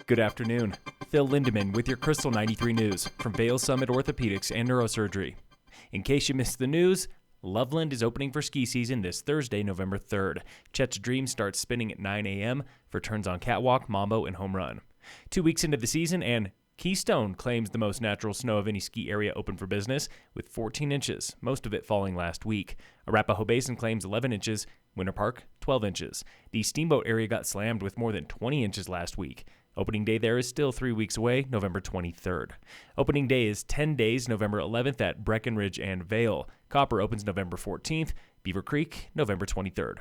Good afternoon. Phil Lindeman with your Krystal 93 News from Vail Summit Orthopedics and Neurosurgery. In case you missed the news, Loveland is opening for ski season this Thursday, November 3rd. Chet's Dream starts spinning at 9 a.m. for turns on catwalk, mambo, and home run. 2 weeks into the season, and Keystone claims the most natural snow of any ski area open for business, with 14 inches, most of it falling last week. Arapahoe Basin claims 11 inches, Winter Park 12 inches. The Steamboat area got slammed with more than 20 inches last week. Opening day there is still 3 weeks away, November 23rd. Opening day is 10 days, November 11th at Breckenridge and Vail. Copper opens November 14th, Beaver Creek, November 23rd.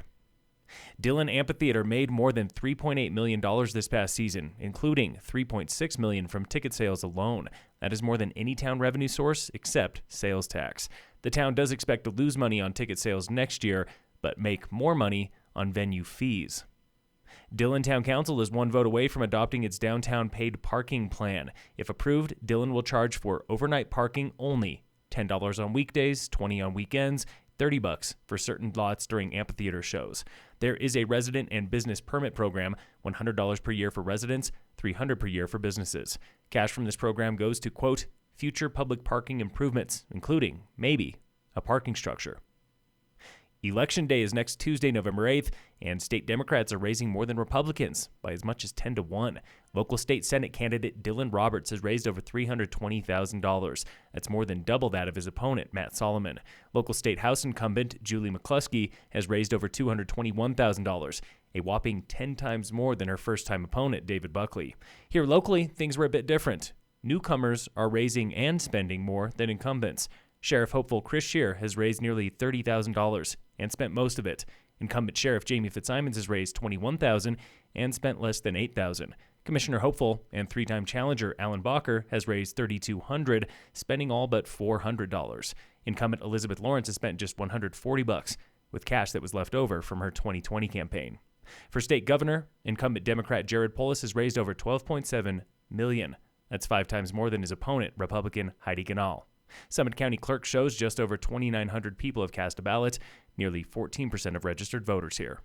Dillon Amphitheater made more than $3.8 million this past season, including $3.6 million from ticket sales alone. That is more than any town revenue source except sales tax. The town does expect to lose money on ticket sales next year, but make more money on venue fees. Dillon Town Council is one vote away from adopting its downtown paid parking plan. If approved, Dillon will charge for overnight parking only, $10 on weekdays, $20 on weekends, $30 for certain lots during amphitheater shows. There is a resident and business permit program, $100 per year for residents, $300 per year for businesses. Cash from this program goes to, quote, future public parking improvements, including, maybe, a parking structure. Election day is next Tuesday, November 8th, and state Democrats are raising more than Republicans by as much as 10-1. Local state Senate candidate Dylan Roberts has raised over $320,000. That's more than double that of his opponent, Matt Solomon. Local state House incumbent Julie McCluskey has raised over $221,000, a whopping 10 times more than her first-time opponent, David Buckley. Here locally, things were a bit different. Newcomers are raising and spending more than incumbents. Sheriff hopeful Scherr has raised nearly $30,000 and spent most of it. Incumbent Sheriff Jamie FitzSimons has raised $21,000 and spent less than $8,000. Commissioner hopeful and three-time challenger Alan Bacher has raised $3,200, spending all but $400. Incumbent Elizabeth Lawrence has spent just $140 with cash that was left over from her 2020 campaign. For state governor, incumbent Democrat Jared Polis has raised over $12.7 million. That's 5 times more than his opponent, Republican Heidi Ganahl. Summit County Clerk shows just over 2,900 people have cast a ballot, nearly 14% of registered voters here.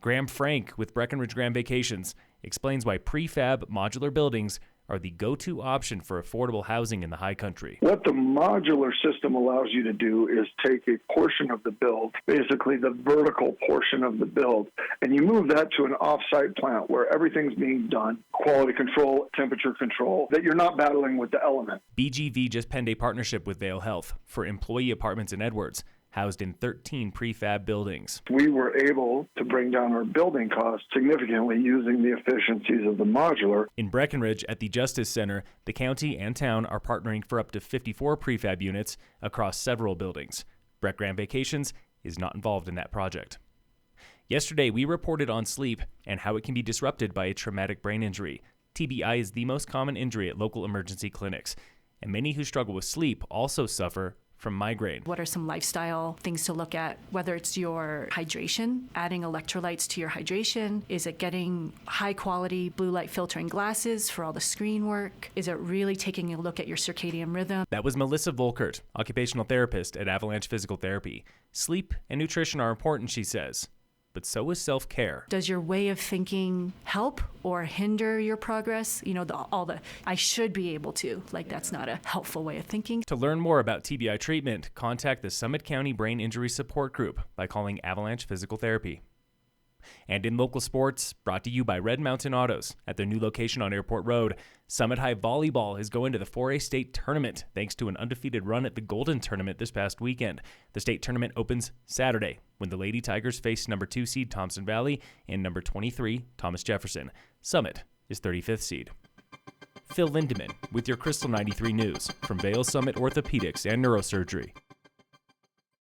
Graham Frank with Breckenridge Grand Vacations explains why prefab modular buildings are the go-to option for affordable housing in the high country. What the modular system allows you to do is take a portion of the build, basically the vertical portion of the build, and you move that to an off-site plant where everything's being done, quality control, temperature control, that you're not battling with the element. BGV just penned a partnership with Vail Health for employee apartments in Edwards, housed in 13 prefab buildings. We were able to bring down our building costs significantly using the efficiencies of the modular. In Breckenridge at the Justice Center, the county and town are partnering for up to 54 prefab units across several buildings. Breck Grand Vacations is not involved in that project. Yesterday, we reported on sleep and how it can be disrupted by a traumatic brain injury. TBI is the most common injury at local emergency clinics, and many who struggle with sleep also suffer from migraine. What are some lifestyle things to look at? Whether it's your hydration, adding electrolytes to your hydration, is it getting high quality blue light filtering glasses for all the screen work? Is it really taking a look at your circadian rhythm? That was Melissa Volkert, occupational therapist at Avalanche Physical Therapy. Sleep and nutrition are important, she says, but so is self-care. Does your way of thinking help or hinder your progress? You know, I should be able to, that's not a helpful way of thinking. To learn more about TBI treatment, contact the Summit County Brain Injury Support Group by calling Avalanche Physical Therapy. And in local sports, brought to you by Red Mountain Autos at their new location on Airport Road, Summit High Volleyball is going to the 4A state tournament thanks to an undefeated run at the Golden Tournament this past weekend. The state tournament opens Saturday when the Lady Tigers face number 2 seed Thompson Valley and number 23 Thomas Jefferson. Summit is 35th seed. Phil Lindeman with your Krystal 93 News from Vail Summit Orthopedics and Neurosurgery.